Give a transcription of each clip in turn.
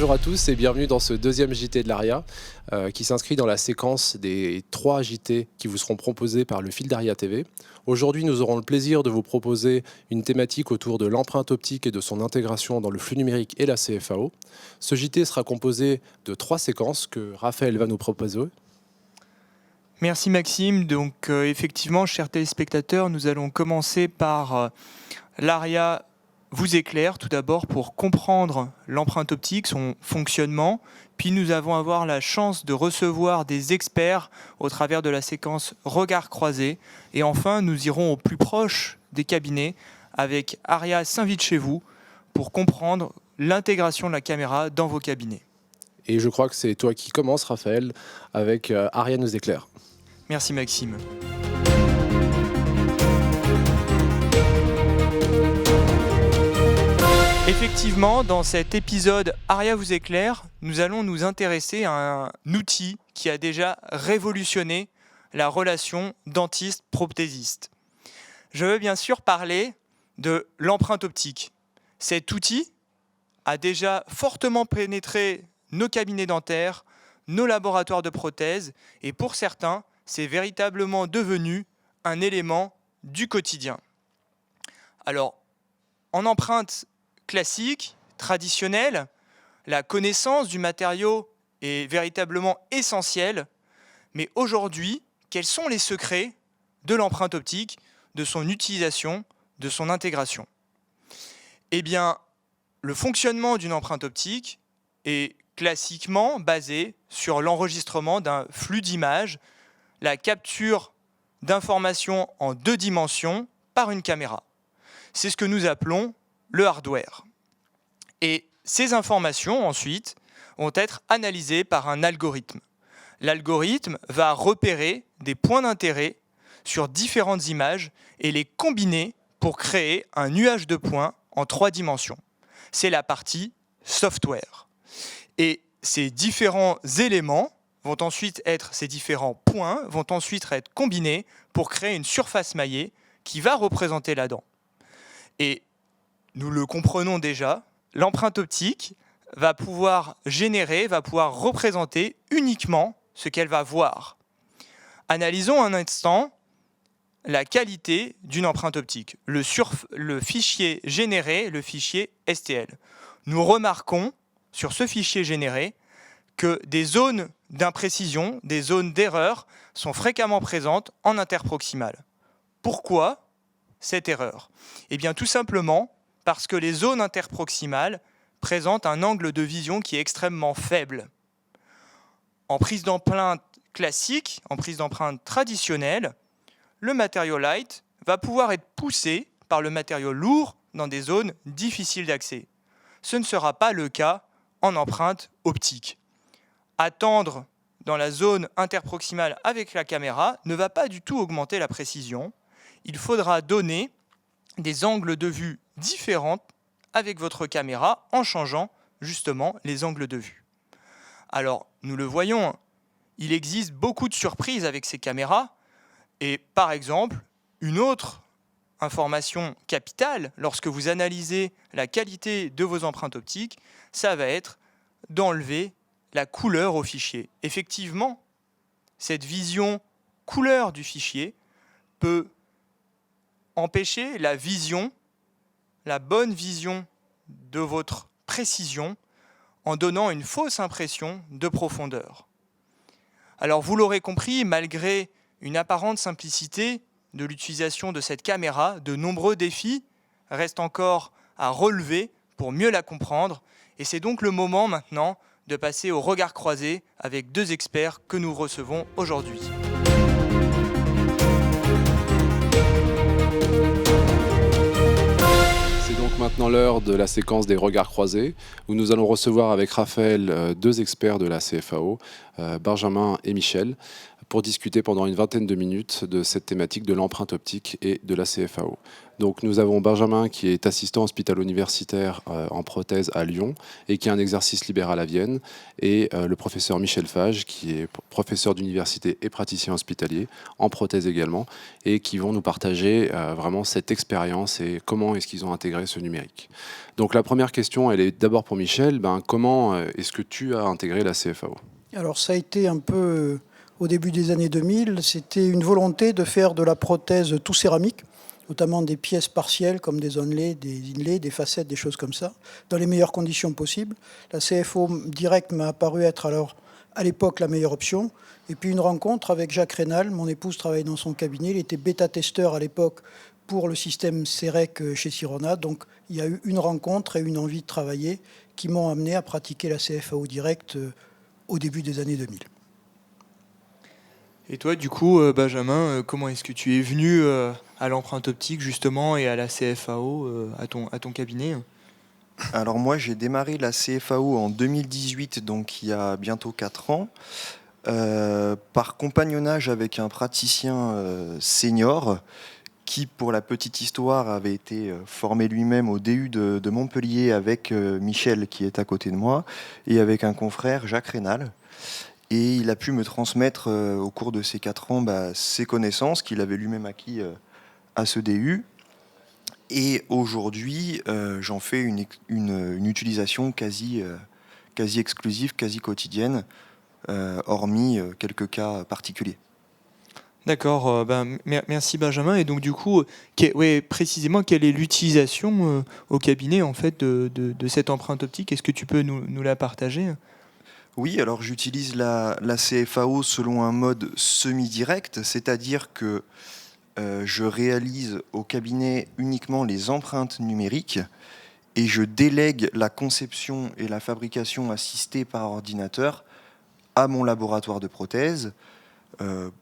Bonjour à tous et bienvenue dans ce deuxième JT de l'ARIA qui s'inscrit dans la séquence des 3 JT qui vous seront proposés par le fil d'ARIA TV. Aujourd'hui, nous aurons le plaisir de vous proposer une thématique autour de l'empreinte optique et de son intégration dans le flux numérique et la CFAO. Ce JT sera composé de 3 séquences que Raphaël va nous proposer. Merci Maxime. Donc effectivement, chers téléspectateurs, nous allons commencer par l'ARIA vous éclaire tout d'abord pour comprendre l'empreinte optique, son fonctionnement. Puis nous allons avoir la chance de recevoir des experts au travers de la séquence Regards croisés. Et enfin, nous irons au plus proche des cabinets avec ARIA s'invite chez vous pour comprendre l'intégration de la caméra dans vos cabinets. Et je crois que c'est toi qui commences, Raphaël, avec ARIA nous éclaire. Merci Maxime. Effectivement, dans cet épisode ARIA vous éclaire, nous allons nous intéresser à un outil qui a déjà révolutionné la relation dentiste-prothésiste. Je veux bien sûr parler de l'empreinte optique. Cet outil a déjà fortement pénétré nos cabinets dentaires, nos laboratoires de prothèses, et pour certains, c'est véritablement devenu un élément du quotidien. Alors, en empreinte classique, traditionnelle, la connaissance du matériau est véritablement essentielle, mais aujourd'hui, quels sont les secrets de l'empreinte optique, de son utilisation, de son intégration ? Eh bien, le fonctionnement d'une empreinte optique est classiquement basé sur l'enregistrement d'un flux d'images, la capture d'informations en 2 dimensions par une caméra. C'est ce que nous appelons le hardware. Et ces informations, ensuite, vont être analysées par un algorithme. L'algorithme va repérer des points d'intérêt sur différentes images et les combiner pour créer un nuage de points en 3 dimensions. C'est la partie software. Et ces différents éléments ces différents points vont ensuite être combinés pour créer une surface maillée qui va représenter la dent. Et nous le comprenons déjà, l'empreinte optique va pouvoir représenter uniquement ce qu'elle va voir. Analysons un instant la qualité d'une empreinte optique, le fichier généré, le fichier STL. Nous remarquons sur ce fichier généré que des zones d'imprécision, des zones d'erreur sont fréquemment présentes en interproximale. Pourquoi cette erreur ? Eh bien tout simplement parce que les zones interproximales présentent un angle de vision qui est extrêmement faible. En prise d'empreinte classique, en prise d'empreinte traditionnelle, le matériau light va pouvoir être poussé par le matériau lourd dans des zones difficiles d'accès. Ce ne sera pas le cas en empreinte optique. Attendre dans la zone interproximale avec la caméra ne va pas du tout augmenter la précision. Il faudra donner des angles de vue différents avec votre caméra en changeant justement les angles de vue. Alors, nous le voyons, il existe beaucoup de surprises avec ces caméras. Et par exemple, une autre information capitale lorsque vous analysez la qualité de vos empreintes optiques, ça va être d'enlever la couleur au fichier. Effectivement, cette vision couleur du fichier peut empêcher la bonne vision de votre précision en donnant une fausse impression de profondeur. Alors vous l'aurez compris, malgré une apparente simplicité de l'utilisation de cette caméra, de nombreux défis restent encore à relever pour mieux la comprendre. Et c'est donc le moment maintenant de passer au regard croisé avec 2 experts que nous recevons aujourd'hui. C'est donc maintenant l'heure de la séquence des regards croisés, où nous allons recevoir avec Raphaël 2 experts de la CFAO, Benjamin et Michel, pour discuter pendant une vingtaine de minutes de cette thématique de l'empreinte optique et de la CFAO. Donc nous avons Benjamin qui est assistant hospitalo-universitaire en prothèse à Lyon et qui a un exercice libéral à Vienne, et le professeur Michel Fage qui est professeur d'université et praticien hospitalier en prothèse également, et qui vont nous partager vraiment cette expérience et comment est-ce qu'ils ont intégré ce numérique. Donc la première question, elle est d'abord pour Michel. Comment est-ce que tu as intégré la CFAO ? Alors ça a été un peu au début des années 2000, c'était une volonté de faire de la prothèse tout céramique, notamment des pièces partielles comme des onlets, des inlays, des facettes, des choses comme ça, dans les meilleures conditions possibles. La CFO Direct m'a apparu être alors à l'époque la meilleure option. Et puis une rencontre avec Jacques Rénal, mon épouse travaillait dans son cabinet, il était bêta-testeur à l'époque pour le système CEREC chez Sirona. Donc il y a eu une rencontre et une envie de travailler qui m'ont amené à pratiquer la CFAO Direct au début des années 2000. Et toi, du coup, Benjamin, comment est-ce que tu es venu à l'empreinte optique, justement, et à la CFAO, à ton cabinet ? Alors moi, j'ai démarré la CFAO en 2018, donc il y a bientôt 4 ans, par compagnonnage avec un praticien senior qui, pour la petite histoire, avait été formé lui-même au DU de Montpellier avec Michel, qui est à côté de moi, et avec un confrère, Jacques Rénal. Et il a pu me transmettre au cours de ces 4 ans ses connaissances qu'il avait lui-même acquis à ce DU. Et aujourd'hui, j'en fais une utilisation quasi exclusive, quasi quotidienne, hormis quelques cas particuliers. D'accord, merci Benjamin. Et donc du coup, précisément, quelle est l'utilisation au cabinet en fait de cette empreinte optique ? Est-ce que tu peux nous la partager ? Oui, alors j'utilise la CFAO selon un mode semi-direct, c'est-à-dire que je réalise au cabinet uniquement les empreintes numériques et je délègue la conception et la fabrication assistée par ordinateur à mon laboratoire de prothèse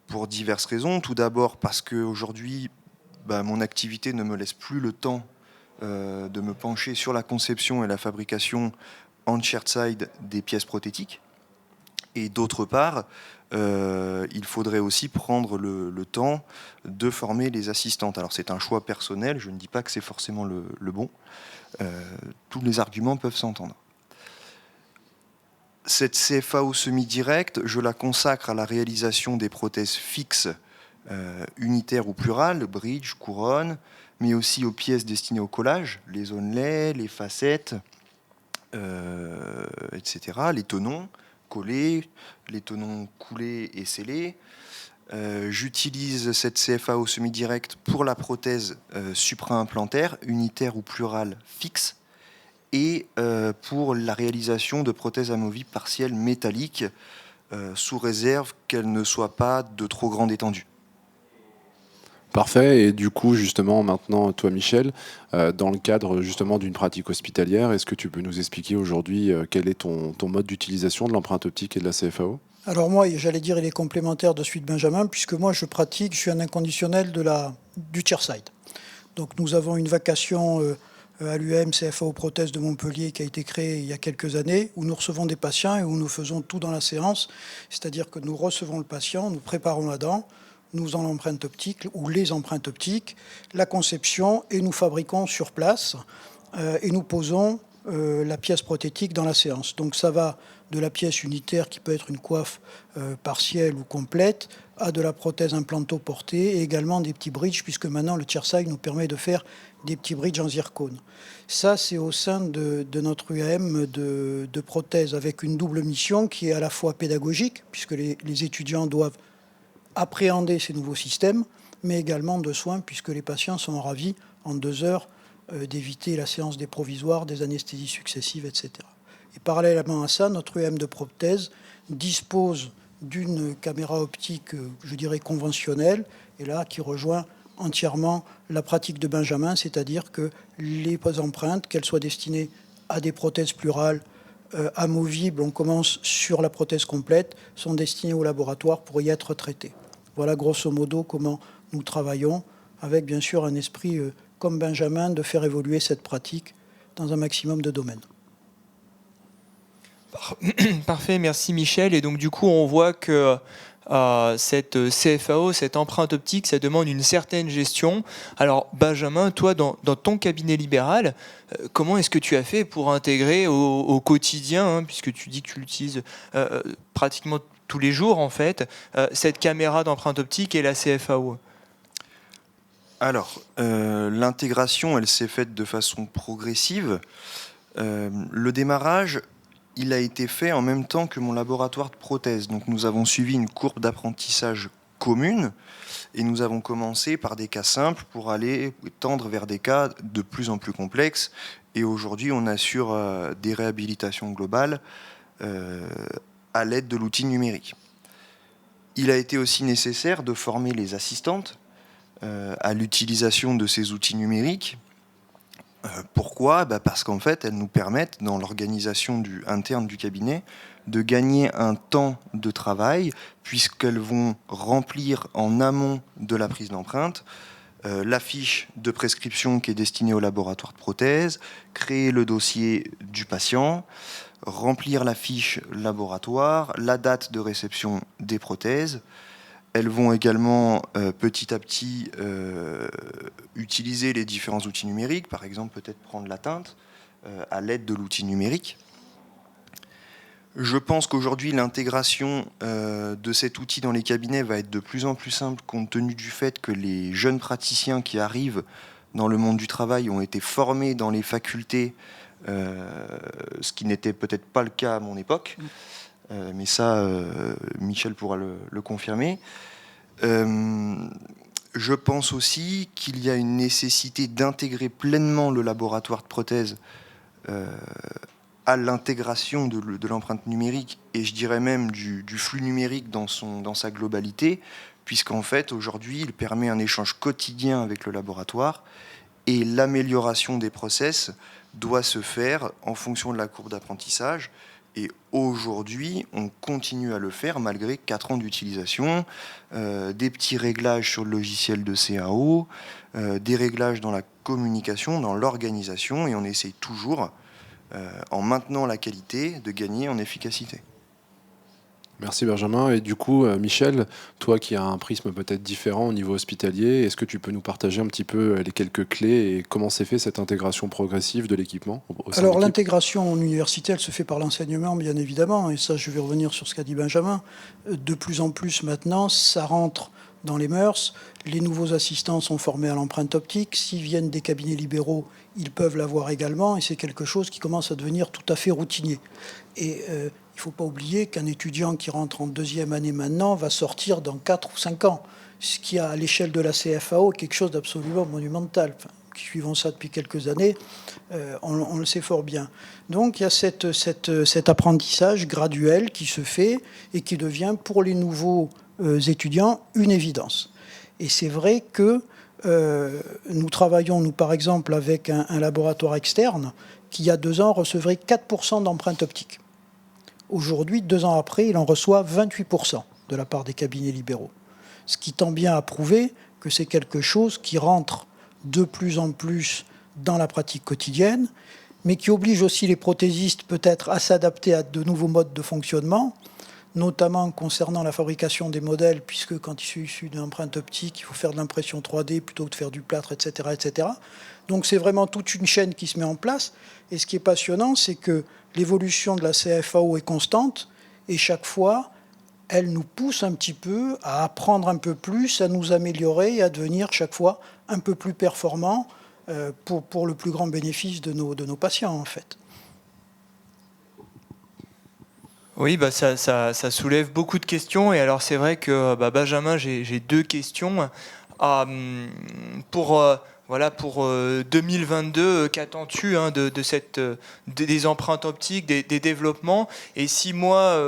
pour diverses raisons. Tout d'abord parce qu'aujourd'hui, mon activité ne me laisse plus le temps de me pencher sur la conception et la fabrication en chairside des pièces prothétiques. Et d'autre part, il faudrait aussi prendre le temps de former les assistantes. Alors c'est un choix personnel, je ne dis pas que c'est forcément le bon. Tous les arguments peuvent s'entendre. Cette CFAO semi-directe, je la consacre à la réalisation des prothèses fixes, unitaires ou plurales, bridge, couronne, mais aussi aux pièces destinées au collage, les onlets, les facettes, etc., les tenons collés, les tenons coulés et scellés. J'utilise cette CFAO semi-directe pour la prothèse supra-implantaire, unitaire ou plurale fixe, et pour la réalisation de prothèses amovibles partielles métalliques, sous réserve qu'elles ne soient pas de trop grande étendue. Parfait. Et du coup, justement, maintenant, toi, Michel, dans le cadre justement d'une pratique hospitalière, est-ce que tu peux nous expliquer aujourd'hui quel est ton mode d'utilisation de l'empreinte optique et de la CFAO ? Alors moi, j'allais dire, il est complémentaire de celui de Benjamin, puisque moi, je suis un inconditionnel du chairside. Donc nous avons une vacation à l'UM CFAO Prothèse de Montpellier qui a été créée il y a quelques années, où nous recevons des patients et où nous faisons tout dans la séance, c'est-à-dire que nous recevons le patient, nous préparons la dent, nous faisons l'empreinte optique ou les empreintes optiques, la conception, et nous fabriquons sur place et nous posons la pièce prothétique dans la séance. Donc ça va de la pièce unitaire qui peut être une coiffe partielle ou complète à de la prothèse implanto-portée et également des petits bridges, puisque maintenant le chairside nous permet de faire des petits bridges en zircone. Ça, c'est au sein de notre UAM de prothèse avec une double mission qui est à la fois pédagogique, puisque les étudiants doivent appréhender ces nouveaux systèmes, mais également de soins, puisque les patients sont ravis en 2 heures d'éviter la séance des provisoires, des anesthésies successives, etc. Et parallèlement à ça, notre UM de prothèse dispose d'une caméra optique, je dirais, conventionnelle, et là, qui rejoint entièrement la pratique de Benjamin, c'est-à-dire que les empreintes, qu'elles soient destinées à des prothèses plurales, amovibles, on commence sur la prothèse complète, sont destinées au laboratoire pour y être traitées. Voilà grosso modo comment nous travaillons, avec bien sûr un esprit comme Benjamin de faire évoluer cette pratique dans un maximum de domaines. Parfait, merci Michel. Et donc du coup, on voit que cette CFAO, cette empreinte optique, ça demande une certaine gestion. Alors Benjamin, toi, dans ton cabinet libéral, comment est-ce que tu as fait pour intégrer au quotidien, hein, puisque tu dis que tu l'utilises pratiquement tous les jours en fait, cette caméra d'empreinte optique et la CFAO? Alors, l'intégration, elle s'est faite de façon progressive. Le démarrage, il a été fait en même temps que mon laboratoire de prothèse. Donc nous avons suivi une courbe d'apprentissage commune et nous avons commencé par des cas simples pour aller tendre vers des cas de plus en plus complexes. Et aujourd'hui, on assure des réhabilitations globales à l'aide de l'outil numérique. Il a été aussi nécessaire de former les assistantes à l'utilisation de ces outils numériques. Pourquoi ? Parce qu'en fait, elles nous permettent, dans l'organisation interne du cabinet, de gagner un temps de travail, puisqu'elles vont remplir en amont de la prise d'empreinte la fiche de prescription qui est destinée au laboratoire de prothèse, créer le dossier du patient, remplir la fiche laboratoire, la date de réception des prothèses. Elles vont également petit à petit utiliser les différents outils numériques, par exemple peut-être prendre la teinte à l'aide de l'outil numérique. Je pense qu'aujourd'hui l'intégration de cet outil dans les cabinets va être de plus en plus simple compte tenu du fait que les jeunes praticiens qui arrivent dans le monde du travail ont été formés dans les facultés, ce qui n'était peut-être pas le cas à mon époque. Mais ça, Michel pourra le confirmer. Je pense aussi qu'il y a une nécessité d'intégrer pleinement le laboratoire de prothèse à l'intégration de l'empreinte numérique, et je dirais même du flux numérique dans sa globalité, puisqu'en fait, aujourd'hui, il permet un échange quotidien avec le laboratoire, et l'amélioration des process doit se faire en fonction de la courbe d'apprentissage. Et aujourd'hui, on continue à le faire malgré 4 ans d'utilisation, des petits réglages sur le logiciel de CAO, des réglages dans la communication, dans l'organisation, et on essaye toujours, en maintenant la qualité, de gagner en efficacité. Merci Benjamin. Et du coup, Michel, toi qui as un prisme peut-être différent au niveau hospitalier, est-ce que tu peux nous partager un petit peu les quelques clés et comment s'est fait cette intégration progressive de l'équipement au sein de Alors l'équipe ? l'intégration en université, elle se fait par l'enseignement, bien évidemment, et ça je vais revenir sur ce qu'a dit Benjamin. De plus en plus maintenant, ça rentre dans les mœurs. Les nouveaux assistants sont formés à l'empreinte optique. S'ils viennent des cabinets libéraux, ils peuvent l'avoir également, et c'est quelque chose qui commence à devenir tout à fait routinier. Et il ne faut pas oublier qu'un étudiant qui rentre en 2e année maintenant va sortir dans 4 ou 5 ans, ce qui a à l'échelle de la CFAO quelque chose d'absolument monumental. Enfin, qui suivons ça depuis quelques années, on le sait fort bien. Donc il y a cet apprentissage graduel qui se fait et qui devient pour les nouveaux étudiants une évidence. Et c'est vrai que nous travaillons, nous par exemple, avec un laboratoire externe qui, il y a 2 ans, recevrait 4% d'empreintes optiques. Aujourd'hui, 2 ans après, il en reçoit 28% de la part des cabinets libéraux. Ce qui tend bien à prouver que c'est quelque chose qui rentre de plus en plus dans la pratique quotidienne, mais qui oblige aussi les prothésistes peut-être à s'adapter à de nouveaux modes de fonctionnement, notamment concernant la fabrication des modèles, puisque quand il est issu d'une empreinte optique, il faut faire de l'impression 3D plutôt que de faire du plâtre, etc., etc. Donc c'est vraiment toute une chaîne qui se met en place. Et ce qui est passionnant, c'est que l'évolution de la CFAO est constante, et chaque fois, elle nous pousse un petit peu à apprendre un peu plus, à nous améliorer et à devenir chaque fois un peu plus performants pour le plus grand bénéfice de nos patients, en fait. Oui, ça soulève beaucoup de questions. Et alors, c'est vrai que, Benjamin, j'ai 2 questions. Pour 2022, qu'attends-tu des empreintes optiques, des développements? Et si moi,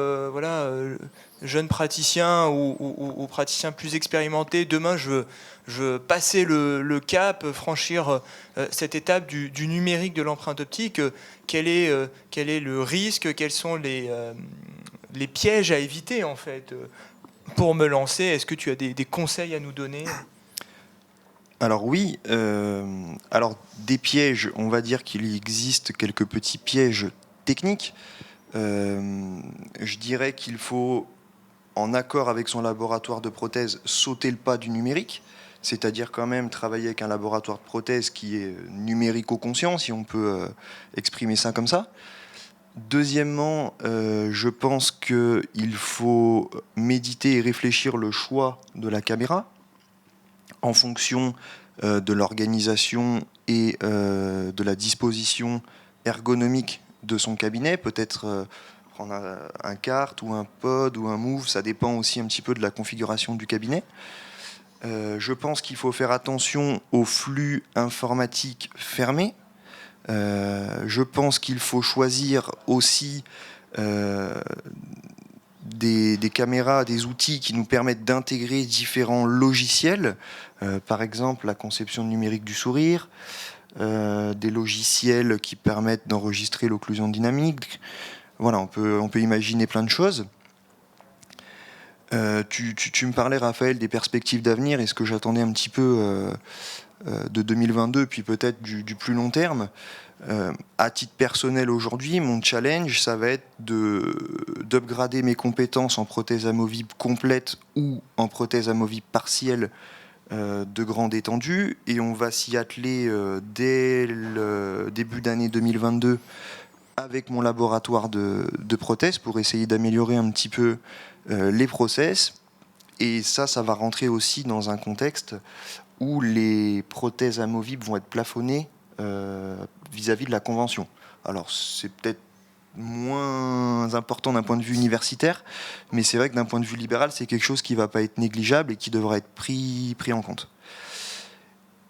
jeune praticien ou praticien plus expérimenté, demain je veux passer le cap, franchir cette étape du numérique de l'empreinte optique, quel est le risque, quels sont les pièges à éviter en fait pour me lancer? Est-ce que tu as des conseils à nous donner? Alors oui, des pièges, on va dire qu'il existe quelques petits pièges techniques. Je dirais qu'il faut en accord avec son laboratoire de prothèse, sauter le pas du numérique, c'est-à-dire quand même travailler avec un laboratoire de prothèse qui est numérico-conscient, si on peut exprimer ça comme ça. Deuxièmement, je pense qu'il faut méditer et réfléchir le choix de la caméra en fonction de l'organisation et de la disposition ergonomique de son cabinet, peut-être prendre un kart ou un pod ou un move, ça dépend aussi un petit peu de la configuration du cabinet. Je pense qu'il faut faire attention aux flux informatiques fermés. Je pense qu'il faut choisir aussi des caméras, des outils qui nous permettent d'intégrer différents logiciels, par exemple la conception numérique du sourire, des logiciels qui permettent d'enregistrer l'occlusion dynamique. Voilà, on peut imaginer plein de choses. Tu me parlais, Raphaël, des perspectives d'avenir et ce que j'attendais un petit peu de 2022, puis peut-être du plus long terme. À titre personnel aujourd'hui, mon challenge, ça va être d'upgrader mes compétences en prothèse amovible complète ou en prothèse amovible partielle de grande étendue, et on va s'y atteler dès le début d'année 2022 avec mon laboratoire de prothèses pour essayer d'améliorer un petit peu les process. Et ça va rentrer aussi dans un contexte où les prothèses amovibles vont être plafonnées vis-à-vis de la convention. Alors c'est peut-être moins important d'un point de vue universitaire, mais c'est vrai que d'un point de vue libéral, c'est quelque chose qui ne va pas être négligeable et qui devra être pris en compte.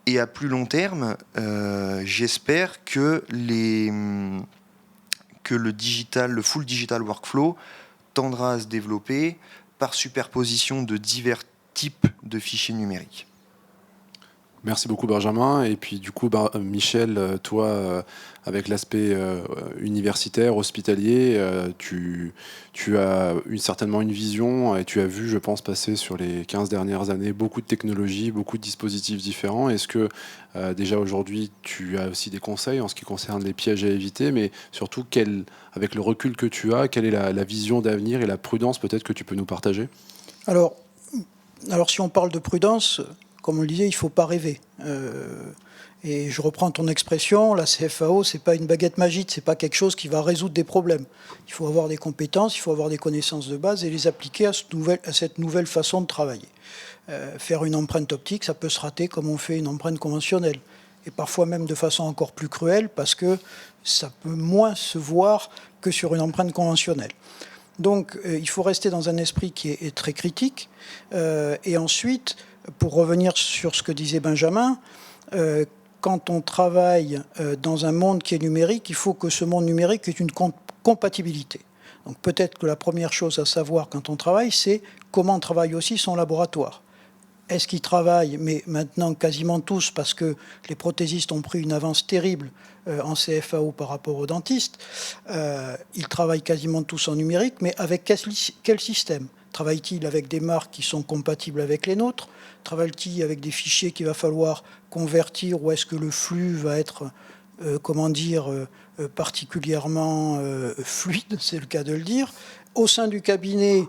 Et à plus long terme, j'espère que le full digital workflow tendra à se développer par superposition de divers types de fichiers numériques. Merci beaucoup Benjamin. Et puis du coup Michel, toi avec l'aspect universitaire, hospitalier, tu as certainement une vision et tu as vu, je pense, passer sur les 15 dernières années beaucoup de technologies, beaucoup de dispositifs différents. Est-ce que déjà aujourd'hui tu as aussi des conseils en ce qui concerne les pièges à éviter, mais surtout avec le recul que tu as, quelle est la vision d'avenir et la prudence peut-être que tu peux nous partager ? Alors si on parle de prudence, comme on le disait, il ne faut pas rêver. Et je reprends ton expression, la CFAO, ce n'est pas une baguette magique, ce n'est pas quelque chose qui va résoudre des problèmes. Il faut avoir des compétences, il faut avoir des connaissances de base et les appliquer à cette nouvelle façon de travailler. Faire une empreinte optique, ça peut se rater comme on fait une empreinte conventionnelle. Et parfois même de façon encore plus cruelle, parce que ça peut moins se voir que sur une empreinte conventionnelle. Donc il faut rester dans un esprit qui est très critique. Et ensuite, pour revenir sur ce que disait Benjamin, quand on travaille dans un monde qui est numérique, il faut que ce monde numérique ait une compatibilité. Donc peut-être que la première chose à savoir quand on travaille, c'est comment travaille aussi son laboratoire. Est-ce qu'ils travaillent, mais maintenant quasiment tous, parce que les prothésistes ont pris une avance terrible en CFAO par rapport aux dentistes, ils travaillent quasiment tous en numérique, mais avec quel système ? Travaille-t-il avec des marques qui sont compatibles avec les nôtres ? Travaille-t-il avec des fichiers qu'il va falloir convertir, ou est-ce que le flux va être, particulièrement fluide, c'est le cas de le dire. Au sein du cabinet,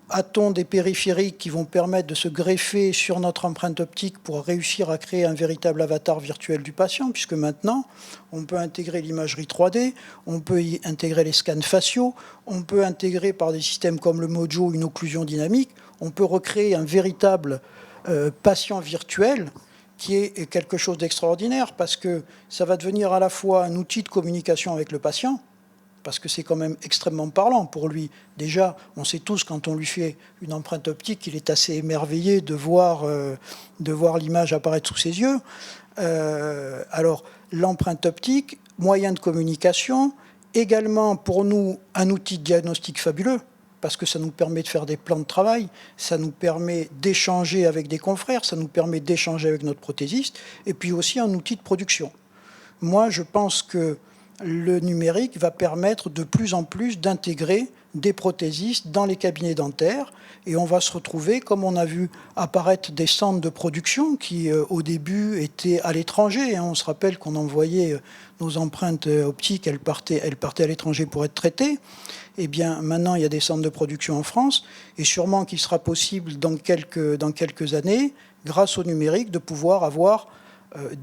a-t-on des périphériques qui vont permettre de se greffer sur notre empreinte optique pour réussir à créer un véritable avatar virtuel du patient, puisque maintenant, on peut intégrer l'imagerie 3D, on peut y intégrer les scans faciaux, on peut intégrer par des systèmes comme le Mojo une occlusion dynamique, on peut recréer un véritable patient virtuel qui est quelque chose d'extraordinaire, parce que ça va devenir à la fois un outil de communication avec le patient, parce que c'est quand même extrêmement parlant pour lui. Déjà, on sait tous, quand on lui fait une empreinte optique, qu'il est assez émerveillé de voir l'image apparaître sous ses yeux. Alors, l'empreinte optique, moyen de communication, également pour nous un outil de diagnostic fabuleux, parce que ça nous permet de faire des plans de travail, ça nous permet d'échanger avec des confrères, ça nous permet d'échanger avec notre prothésiste, et puis aussi un outil de production. Moi, je pense que le numérique va permettre de plus en plus d'intégrer des prothésistes dans les cabinets dentaires. Et on va se retrouver, comme on a vu apparaître des centres de production qui, au début, étaient à l'étranger. On se rappelle qu'on envoyait nos empreintes optiques, elles partaient à l'étranger pour être traitées. Eh bien, maintenant, il y a des centres de production en France. Et sûrement qu'il sera possible, dans quelques années, grâce au numérique, de pouvoir avoir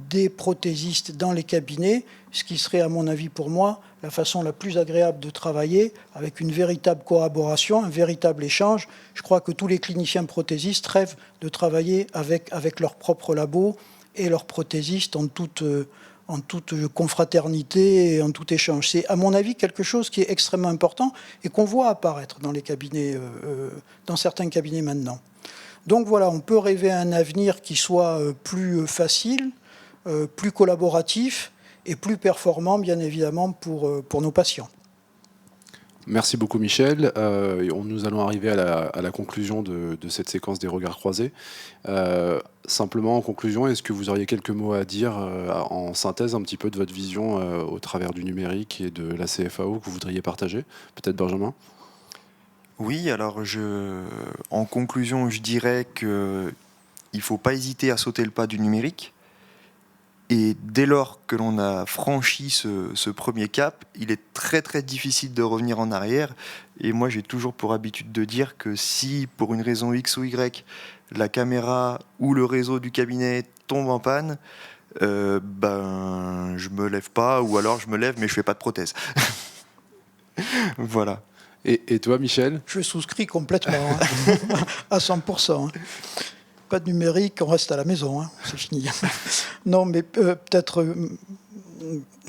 des prothésistes dans les cabinets, ce qui serait, à mon avis, pour moi, la façon la plus agréable de travailler, avec une véritable collaboration, un véritable échange. Je crois que tous les cliniciens prothésistes rêvent de travailler avec leur propre labo et leurs prothésistes en toute confraternité et en tout échange. C'est, à mon avis, quelque chose qui est extrêmement important et qu'on voit apparaître dans les cabinets, dans certains cabinets maintenant. Donc voilà, on peut rêver à un avenir qui soit plus facile, plus collaboratif et plus performant, bien évidemment, pour nos patients. Merci beaucoup Michel. Nous allons arriver à la conclusion de cette séquence des regards croisés. Simplement en conclusion, est-ce que vous auriez quelques mots à dire en synthèse un petit peu de votre vision au travers du numérique et de la CFAO que vous voudriez partager? Peut-être Benjamin? Oui, alors en conclusion, je dirais qu'il ne faut pas hésiter à sauter le pas du numérique. Et dès lors que l'on a franchi ce premier cap, il est très très difficile de revenir en arrière. Et moi, j'ai toujours pour habitude de dire que si, pour une raison X ou Y, la caméra ou le réseau du cabinet tombe en panne, je me lève pas, ou alors je me lève mais je fais pas de prothèse. Voilà. Et toi, Michel? Je souscris complètement, à 100%. Pas de numérique, on reste à la maison, c'est fini. Non, mais peut-être,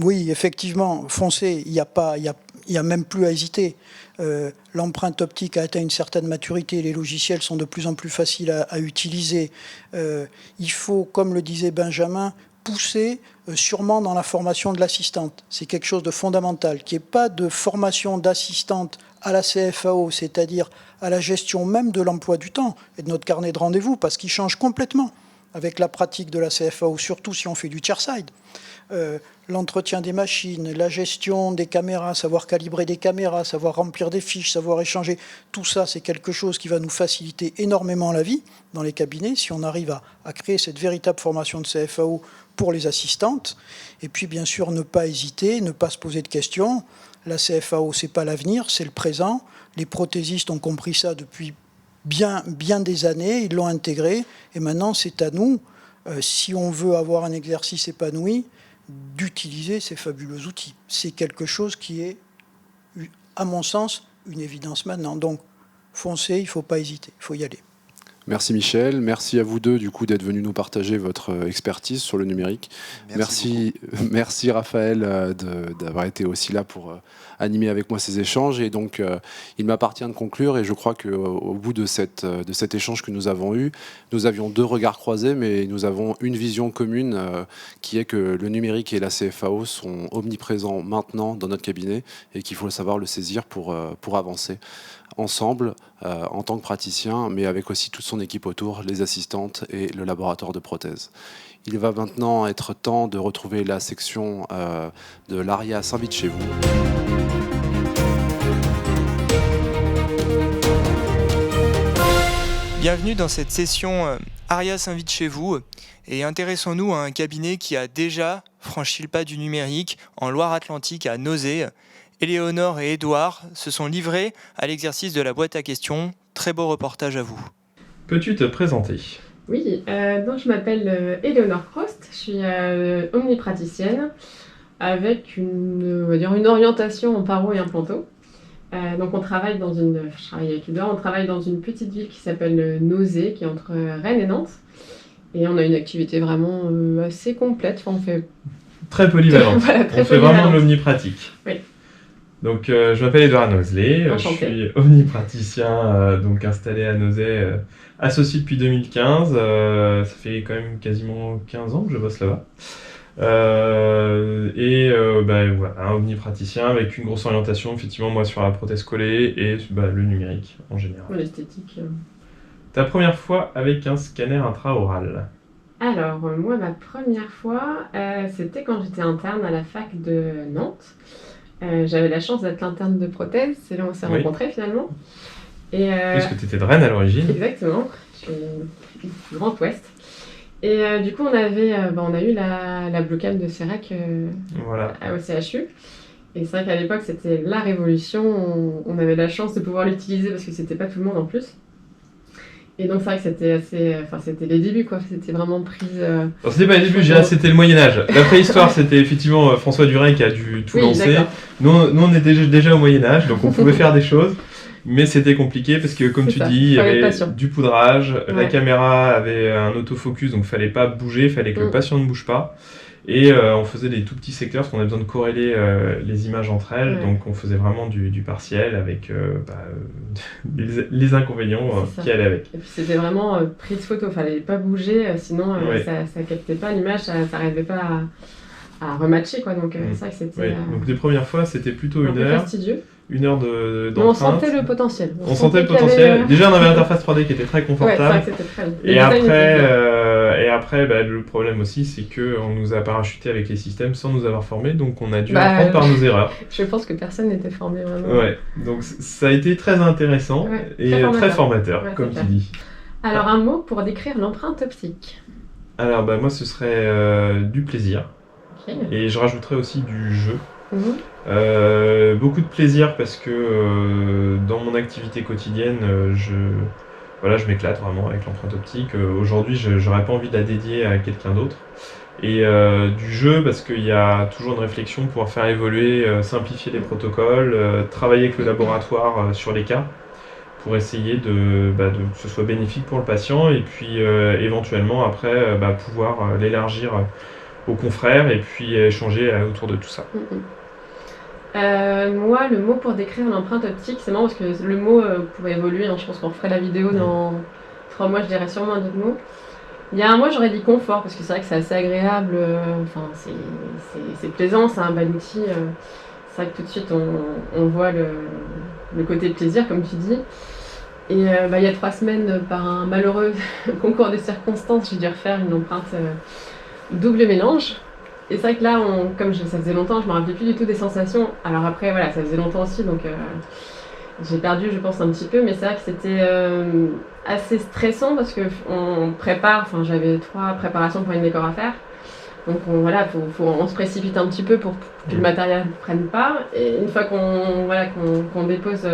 oui, effectivement, foncez, il y a même plus à hésiter. L'empreinte optique a atteint une certaine maturité, les logiciels sont de plus en plus faciles à utiliser. Il faut, comme le disait Benjamin, pousser sûrement dans la formation de l'assistante. C'est quelque chose de fondamental, qu'il n'y ait pas de formation d'assistante à la CFAO, c'est-à-dire à la gestion même de l'emploi du temps et de notre carnet de rendez-vous, parce qu'il change complètement avec la pratique de la CFAO, surtout si on fait du chairside. L'entretien des machines, la gestion des caméras, savoir calibrer des caméras, savoir remplir des fiches, savoir échanger, tout ça, c'est quelque chose qui va nous faciliter énormément la vie dans les cabinets, si on arrive à créer cette véritable formation de CFAO pour les assistantes. Et puis, bien sûr, ne pas hésiter, ne pas se poser de questions. La CFAO, c'est pas l'avenir, c'est le présent. Les prothésistes ont compris ça depuis bien des années, ils l'ont intégré. Et maintenant, c'est à nous, si on veut avoir un exercice épanoui, d'utiliser ces fabuleux outils. C'est quelque chose qui est, à mon sens, une évidence maintenant. Donc, foncez, il ne faut pas hésiter, il faut y aller. Merci Michel, merci à vous deux du coup d'être venus nous partager votre expertise sur le numérique. Merci Raphaël d'avoir été aussi là pour animer avec moi ces échanges. Et donc il m'appartient de conclure, et je crois qu'au bout de cet échange que nous avons eu, nous avions deux regards croisés, mais nous avons une vision commune qui est que le numérique et la CFAO sont omniprésents maintenant dans notre cabinet et qu'il faut savoir le saisir pour avancer ensemble en tant que praticien, mais avec aussi toute son équipe autour, les assistantes et le laboratoire de prothèses. Il va maintenant être temps de retrouver la section de l'ARIA s'invite chez vous. Bienvenue dans cette session ARIA s'invite chez vous, et intéressons-nous à un cabinet qui a déjà franchi le pas du numérique en Loire-Atlantique à Nozay. Éléonore et Édouard se sont livrés à l'exercice de la boîte à questions. Très beau reportage à vous. Peux-tu te présenter ? Oui, donc je m'appelle Éléonore Prost, je suis omnipraticienne avec une orientation en paro et implanto. Donc je travaille avec Édouard, on travaille dans une petite ville qui s'appelle Nozay, qui est entre Rennes et Nantes. Et on a une activité vraiment assez complète, on fait... Très polyvalente, Voilà, on fait vraiment de l'omnipratique. Oui. Donc, je m'appelle Édouard Nozelet, je suis omnipraticien, donc installé à Nozay, associé depuis 2015. Ça fait quand même quasiment 15 ans que je bosse là-bas. Voilà, omnipraticien avec une grosse orientation, effectivement, moi sur la prothèse collée et le numérique en général. L'esthétique. Ta première fois avec un scanner intraoral ? Alors, moi, ma première fois, c'était quand j'étais interne à la fac de Nantes. J'avais la chance d'être l'interne de prothèse, c'est là où on s'est rencontrés finalement. Et, parce que tu étais de Rennes à l'origine. Exactement, je suis du Grand Ouest. Et du coup, on a eu la Bluecam de Serac au CHU. Et c'est vrai qu'à l'époque, c'était la révolution. On avait la chance de pouvoir l'utiliser parce que c'était pas tout le monde en plus. Et donc, c'est vrai que c'était les débuts, quoi. C'était vraiment prise. Alors, c'était pas les débuts, c'était le Moyen-Âge. La préhistoire, c'était effectivement François Duret qui a dû tout lancer. Nous, on était déjà au Moyen-Âge, donc on pouvait faire des choses. Mais c'était compliqué parce que, comme tu dis, il y avait du poudrage, la caméra avait un autofocus, donc il fallait pas bouger, il fallait que le patient ne bouge pas. Et on faisait des tout petits secteurs parce qu'on avait besoin de corréler les images entre elles, donc on faisait vraiment du partiel avec les inconvénients qui allaient avec. Et puis c'était vraiment prise photo, il fallait pas bouger, sinon ça captait pas l'image, ça n'arrivait pas à rematcher, quoi. Donc c'est vrai que c'était... Donc les premières fois, c'était plutôt une heure. Fastidieux. Une heure d'empreinte. On sentait le potentiel. On sentait le potentiel. Déjà, on avait l'interface 3D qui était très confortable. C'était très bien. Et après, le problème aussi, c'est qu'on nous a parachuté avec les systèmes sans nous avoir formés, donc on a dû apprendre par nos erreurs. Je pense que personne n'était formé vraiment. Ouais, donc ça a été très intéressant et très formateur, comme tu dis. Alors, un mot pour décrire l'empreinte optique. Alors, moi, ce serait du plaisir. Okay. Et je rajouterais aussi du jeu. Beaucoup de plaisir parce que dans mon activité quotidienne, je m'éclate vraiment avec l'empreinte optique. Aujourd'hui, j'aurais pas envie de la dédier à quelqu'un d'autre. Et du jeu parce qu'il y a toujours une réflexion pour pouvoir faire évoluer, simplifier les protocoles, travailler avec le laboratoire sur les cas pour essayer que ce soit bénéfique pour le patient et puis éventuellement après pouvoir l'élargir aux confrères et puis échanger autour de tout ça. Moi, le mot pour décrire l'empreinte optique, c'est marrant parce que le mot pourrait évoluer, je pense qu'on referait la vidéo dans 3 mois, je dirais sûrement un autre mot. Il y a un mois, j'aurais dit confort, parce que c'est vrai que c'est assez agréable, c'est plaisant, c'est un bel outil. C'est vrai que tout de suite, on voit le côté plaisir, comme tu dis. Et il y a 3 semaines, par un malheureux concours de circonstances, j'ai dû refaire une empreinte double mélange. Et c'est vrai que là, ça faisait longtemps, je me rappelais plus du tout des sensations. Alors après, voilà, ça faisait longtemps aussi, donc j'ai perdu, je pense, un petit peu. Mais c'est vrai que c'était assez stressant parce qu'on prépare, j'avais 3 préparations pour une décor à faire. Donc on se précipite un petit peu pour que le matériel ne prenne pas. Et une fois qu'on dépose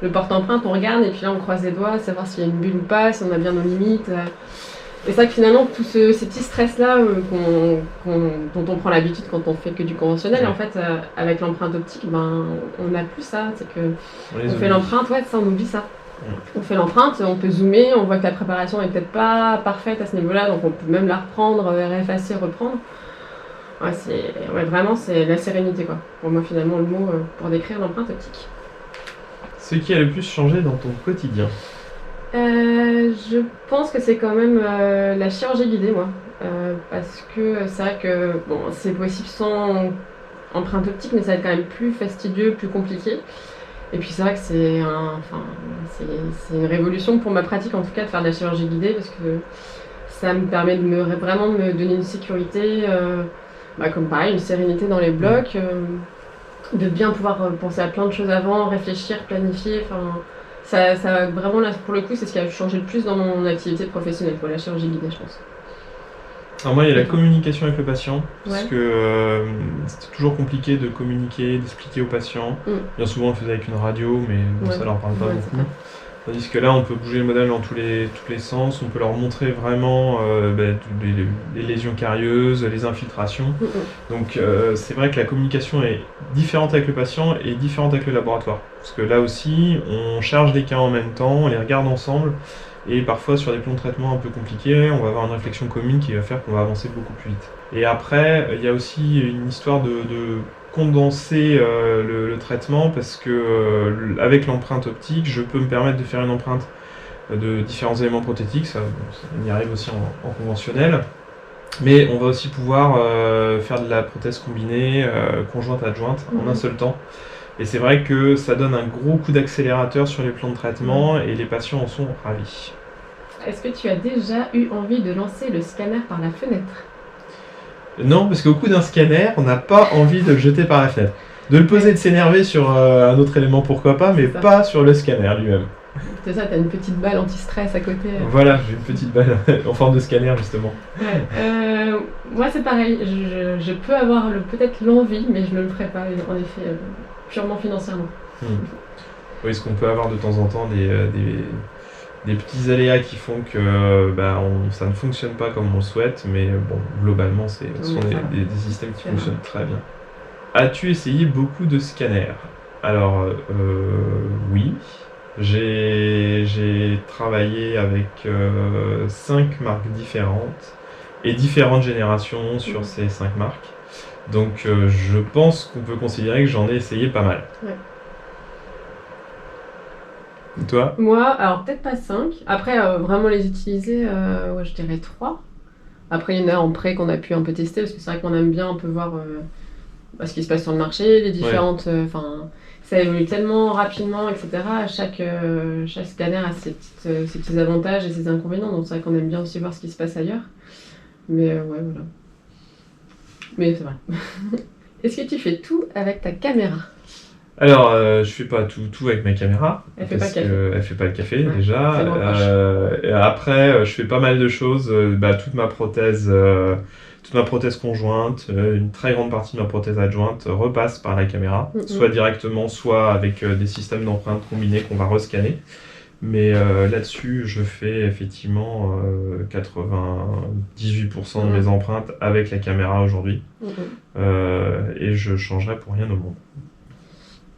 le porte-empreinte, on regarde et puis là on croise les doigts, savoir s'il y a une bulle ou pas, si on a bien nos limites. Et c'est vrai que finalement, tous ces petits stress-là dont on prend l'habitude quand on fait que du conventionnel, en fait, avec l'empreinte optique, on n'a plus ça. C'est que on fait l'empreinte, ça on oublie ça. On fait l'empreinte, on peut zoomer, on voit que la préparation est peut-être pas parfaite à ce niveau-là, donc on peut même la reprendre, effacer, reprendre. Vraiment, c'est la sérénité, quoi. Pour moi, finalement, le mot pour décrire l'empreinte optique. Ce qui a le plus changé dans ton quotidien? Je pense que c'est quand même la chirurgie guidée, moi. Parce que c'est vrai que c'est possible sans empreinte optique, mais ça va être quand même plus fastidieux, plus compliqué. Et puis c'est vrai que c'est une révolution pour ma pratique, en tout cas, de faire de la chirurgie guidée, parce que ça me permet de vraiment me donner une sécurité, comme pareil, une sérénité dans les blocs, de bien pouvoir penser à plein de choses avant, réfléchir, planifier. Ça vraiment, là, pour le coup, c'est ce qui a changé le plus dans mon activité professionnelle, la chirurgie guidée, je pense. Alors moi, il y a la communication avec le patient, parce que c'était toujours compliqué de communiquer, d'expliquer au patient. Bien souvent, on le faisait avec une radio, mais ça leur parle pas beaucoup. Tandis que là, on peut bouger le modèle dans tous les sens, on peut leur montrer vraiment les lésions carieuses, les infiltrations. Donc c'est vrai que la communication est différente avec le patient et différente avec le laboratoire. Parce que là aussi, on charge des cas en même temps, on les regarde ensemble. Et parfois, sur des plans de traitement un peu compliqués, on va avoir une réflexion commune qui va faire qu'on va avancer beaucoup plus vite. Et après, il y a aussi une histoire de condenser le traitement parce que avec l'empreinte optique, je peux me permettre de faire une empreinte de différents éléments prothétiques, ça on y arrive aussi en conventionnel. Mais on va aussi pouvoir faire de la prothèse combinée, conjointe adjointe, en un seul temps. Et c'est vrai que ça donne un gros coup d'accélérateur sur les plans de traitement et les patients en sont ravis. Est-ce que tu as déjà eu envie de lancer le scanner par la fenêtre? Non, parce qu'au coup d'un scanner, on n'a pas envie de le jeter par la fenêtre. de le poser et de s'énerver sur un autre élément, pourquoi pas, mais pas sur le scanner lui-même. C'est ça, t'as une petite balle anti-stress à côté. Voilà, j'ai une petite balle en forme de scanner justement. Ouais. Moi c'est pareil, je peux avoir peut-être l'envie, mais je ne le ferai pas, en effet, purement financièrement. Oui, ce qu'on peut avoir de temps en temps des petits aléas qui font que ça ne fonctionne pas comme on le souhaite, mais bon, globalement, ce sont des systèmes qui fonctionnent très bien. As-tu essayé beaucoup de scanners? Alors, oui. J'ai travaillé avec 5 marques différentes et différentes générations sur ces 5 marques. Donc, je pense qu'on peut considérer que j'en ai essayé pas mal. Ouais. Toi? Moi, alors peut-être pas 5. Après, vraiment les utiliser, je dirais 3. Après, il y en a en prêt qu'on a pu un peu tester, parce que c'est vrai qu'on aime bien un peu voir ce qui se passe sur le marché, les différentes... ça évolue tellement rapidement, etc. Chaque scanner a ses petits avantages et ses inconvénients, donc c'est vrai qu'on aime bien aussi voir ce qui se passe ailleurs. Mais voilà. Mais c'est vrai. Est-ce que tu fais tout avec ta caméra? Alors, je fais pas tout avec ma caméra. Elle fait pas le café. Elle fait pas le café déjà. Et après, je fais pas mal de choses. Toute ma prothèse conjointe, une très grande partie de ma prothèse adjointe repasse par la caméra, soit directement, soit avec des systèmes d'empreintes combinés qu'on va rescanner. Mais là-dessus, je fais effectivement 98% de mes empreintes avec la caméra aujourd'hui. Et je changerai pour rien au monde.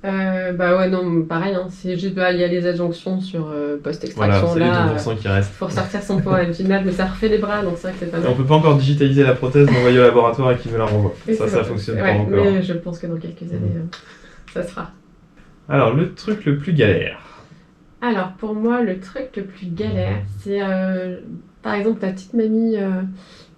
Non, pareil, hein, c'est juste, il y a les adjonctions sur post-extraction, voilà, c'est les 2% qui restent. Pour sortir son pot original, mais ça refait les bras, donc c'est vrai que c'est pas mal. On peut pas encore digitaliser la prothèse, l'envoyer au laboratoire et qu'il me la renvoie. Ça fonctionne pas encore. Mais je pense que dans quelques années, ça se fera. Alors, le truc le plus galère. Alors, pour moi, le truc le plus galère, c'est par exemple ta petite mamie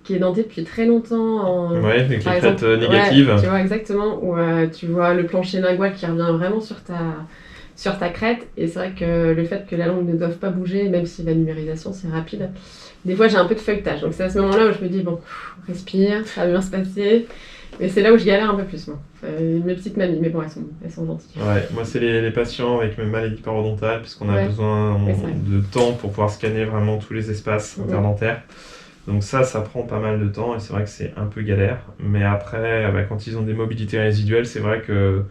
qui est dentée depuis très longtemps. Avec les crêtes négatives. Tu vois, exactement, où tu vois le plancher lingual qui revient vraiment sur ta crête. Et c'est vrai que le fait que la langue ne doive pas bouger, même si la numérisation c'est rapide, des fois j'ai un peu de feuilletage. Donc c'est à ce moment-là où je me dis, bon, respire, ça va bien se passer. Mais c'est là où je galère un peu plus, moi. Mes petites mamies, mais bon, elles sont gentilles. Ouais, moi c'est les patients avec mes maladies parodontales, puisqu'on a besoin de temps pour pouvoir scanner vraiment tous les espaces interdentaires. Donc ça prend pas mal de temps et c'est vrai que c'est un peu galère. Mais après, quand ils ont des mobilités résiduelles, c'est vrai que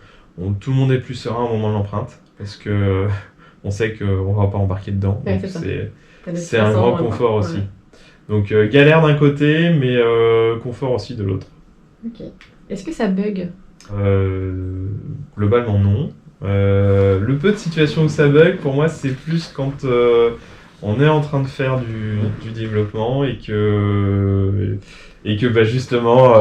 tout le monde est plus serein au moment de l'empreinte, parce que on sait qu'on va pas embarquer dedans. Donc c'est un grand confort aussi. Donc galère d'un côté, mais confort aussi de l'autre. Ok. Est-ce que ça bug? Globalement non. Le peu de situations où ça bug, pour moi, c'est plus quand on est en train de faire du développement et que justement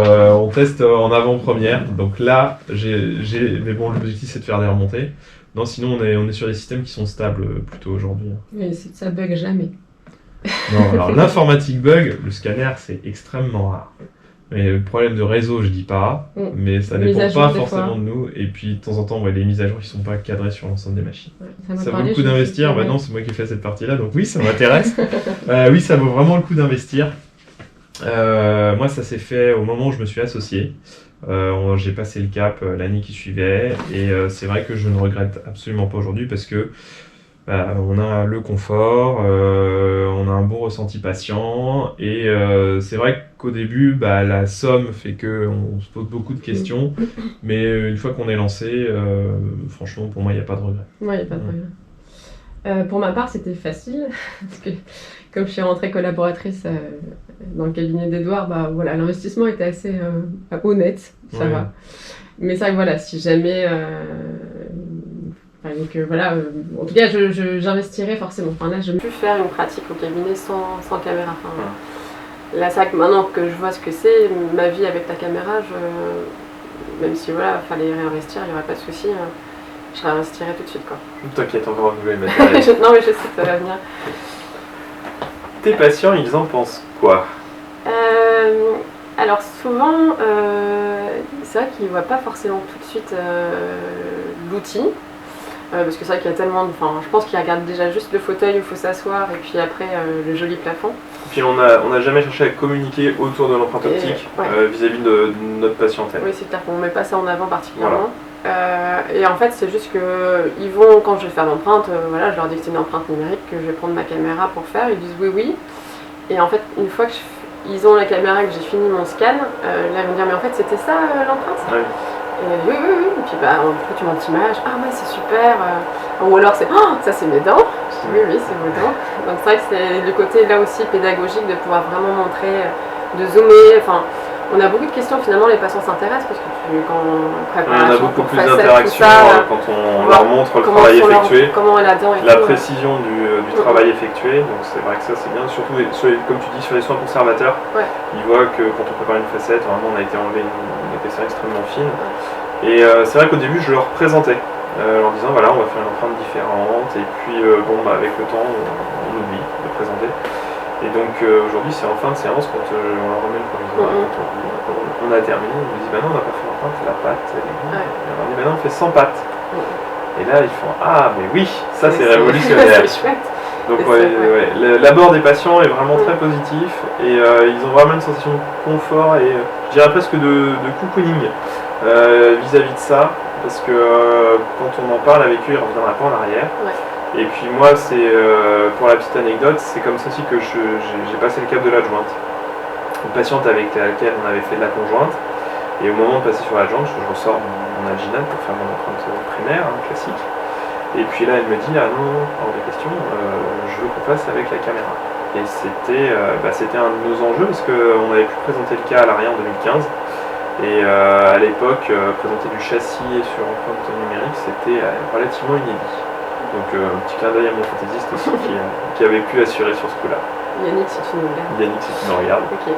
on teste en avant-première. Donc là, mais bon, l'objectif c'est de faire des remontées. Non, sinon on est sur des systèmes qui sont stables plutôt aujourd'hui. Mais ça bug jamais. Non, alors l'informatique bug, le scanner c'est extrêmement rare. Mais le problème de réseau, je dis pas, mais ça dépend pas forcément de nous. Et puis de temps en temps, les mises à jour qui sont pas cadrées sur l'ensemble des machines. Ça vaut le coup d'investir. Non, c'est moi qui ai fait cette partie-là, donc oui, ça m'intéresse. Oui, ça vaut vraiment le coup d'investir. Moi, ça s'est fait au moment où je me suis associé. J'ai passé le cap l'année qui suivait, et c'est vrai que je ne regrette absolument pas aujourd'hui parce que on a le confort, on a un bon ressenti patient, et c'est vrai qu'au début, la somme fait qu'on se pose beaucoup de questions, mais une fois qu'on est lancé, franchement, pour moi, il n'y a pas de regret. Ouais, il n'y a pas de regret. Pour ma part, c'était facile, parce que comme je suis rentrée collaboratrice dans le cabinet d'Edouard, l'investissement était assez honnête, ça va. Mais c'est vrai que si jamais... Donc en tout cas, j'investirais forcément. Là, je ne peux plus faire une pratique au cabinet sans caméra. Là, c'est vrai que maintenant que je vois ce que c'est, ma vie avec la caméra, même si fallait réinvestir, il n'y aurait pas de souci, je réinvestirais tout de suite. T'inquiète, on va renouveler le matériel. Non, mais je sais que ça va venir. Tes patients, ils en pensent quoi? Alors souvent, c'est vrai qu'ils ne voient pas forcément tout de suite l'outil. Parce que c'est vrai qu'il y a tellement je pense qu'ils regardent déjà juste le fauteuil où il faut s'asseoir et puis après le joli plafond. Puis on n'a jamais cherché à communiquer autour de l'empreinte optique vis-à-vis de notre patientèle. Oui, c'est clair qu'on ne met pas ça en avant particulièrement. Et en fait, c'est juste qu'ils vont, quand je vais faire l'empreinte, je leur dis que c'est une empreinte numérique, que je vais prendre ma caméra pour faire. Ils disent oui. Et en fait, une fois qu'ils ont la caméra, que j'ai fini mon scan, là, ils vont dire mais en fait, c'était ça l'empreinte. Oui. Et oui. Et puis tu montes l'image. Ah ouais, c'est super. Ou alors c'est ça, c'est mes dents. Je dis oui, c'est vos dents. Donc c'est vrai que c'est du côté là aussi pédagogique de pouvoir vraiment montrer, de zoomer. Enfin, on a beaucoup de questions, finalement les patients s'intéressent parce que quand on prépare, on a beaucoup plus d'interactions quand on leur montre le travail effectué, comment est la dent et la précision du travail effectué. Donc c'est vrai que ça c'est bien, surtout comme tu dis sur les soins conservateurs. Ils voient que quand on prépare une facette, vraiment on a été enlevé une épaisseur extrêmement fine. Et c'est vrai qu'au début je leur présentais en leur disant voilà, on va faire une empreinte différente et puis avec le temps on oublie de présenter. Et donc aujourd'hui c'est en fin de séance quand on leur remet le provisoire, quand on a terminé, on nous dit bah non on n'a pas fait l'empreinte, la patte, elle est bonne. Et on leur dit bah non on fait sans patte. Et là ils font ah mais oui, ça c'est révolutionnaire. C'est chouette. Donc l'abord des patients est vraiment très positif et ils ont vraiment une sensation de confort et je dirais presque de cocooning vis-à-vis de ça, parce que quand on en parle avec eux, ils ne reviendraient pas en arrière. Et puis moi, c'est pour la petite anecdote, c'est comme ça aussi que j'ai passé le cap de l'adjointe. Une patiente avec laquelle on avait fait de la conjointe, et au moment de passer sur l'adjointe, je ressors mon Alginate pour faire mon empreinte primaire, classique. Et puis là, elle me dit, ah non, hors de question, je veux qu'on fasse avec la caméra. Et c'était un de nos enjeux, parce qu'on avait pu présenter le cas à l'ARIA en 2015. Et à l'époque, présenter du châssis sur empreinte numérique, c'était relativement inédit. Donc un petit clin d'œil à mon fantaisiste aussi qui avait pu assurer sur ce coup-là. Yannick, si tu nous regardes. Yannick, si tu nous regardes. Ok.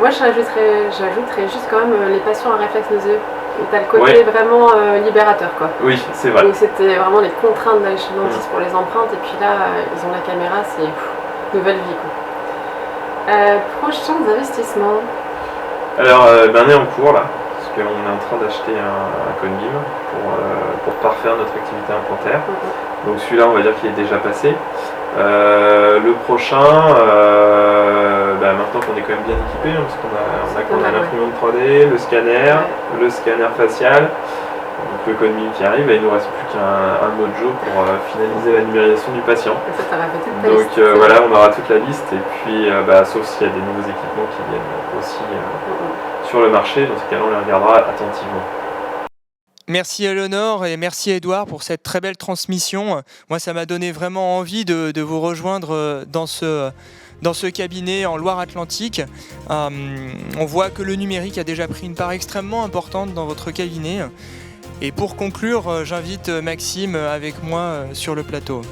Moi, j'ajouterais juste quand même les patients à réflexe nauséeux. Tu as le côté vraiment libérateur, quoi. Oui, c'est vrai. Donc c'était vraiment les contraintes d'aller chez le dentiste pour les empreintes, et puis là, ils ont la caméra, c'est nouvelle vie, quoi. Prochains investissements. Alors, on est en cours là, parce qu'on est en train d'acheter un Conbeam pour parfaire notre activité implantaire. Donc celui-là, on va dire qu'il est déjà passé. Le prochain, maintenant qu'on est quand même bien équipé, parce qu'on a l'imprimante 3D, le scanner facial, donc le Conbeam qui arrive, et il ne nous reste plus qu'un mojo pour finaliser la numérisation du patient. Donc on aura toute la liste, et puis sauf s'il y a des nouveaux équipements qui viennent aussi sur le marché, dans ce cas-là on les regardera attentivement. Merci Eleonore et merci Edouard pour cette très belle transmission. Moi, ça m'a donné vraiment envie de vous rejoindre dans ce cabinet en Loire-Atlantique. On voit que le numérique a déjà pris une part extrêmement importante dans votre cabinet. Et pour conclure, j'invite Maxime avec moi sur le plateau.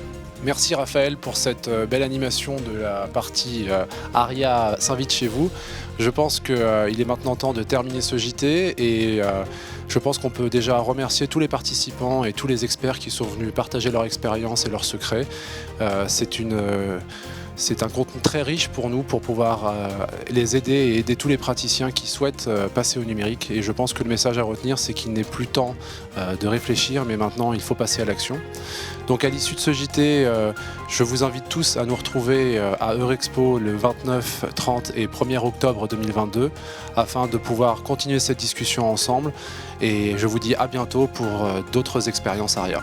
Merci Raphaël pour cette belle animation de la partie Aria s'invite chez vous. Je pense qu'il est maintenant temps de terminer ce JT et je pense qu'on peut déjà remercier tous les participants et tous les experts qui sont venus partager leur expérience et leurs secrets. C'est un contenu très riche pour nous pour pouvoir les aider et aider tous les praticiens qui souhaitent passer au numérique. Et je pense que le message à retenir, c'est qu'il n'est plus temps de réfléchir, mais maintenant il faut passer à l'action. Donc à l'issue de ce JT, je vous invite tous à nous retrouver à Eurexpo le 29, 30 et 1er octobre 2022 afin de pouvoir continuer cette discussion ensemble. Et je vous dis à bientôt pour d'autres expériences Aria.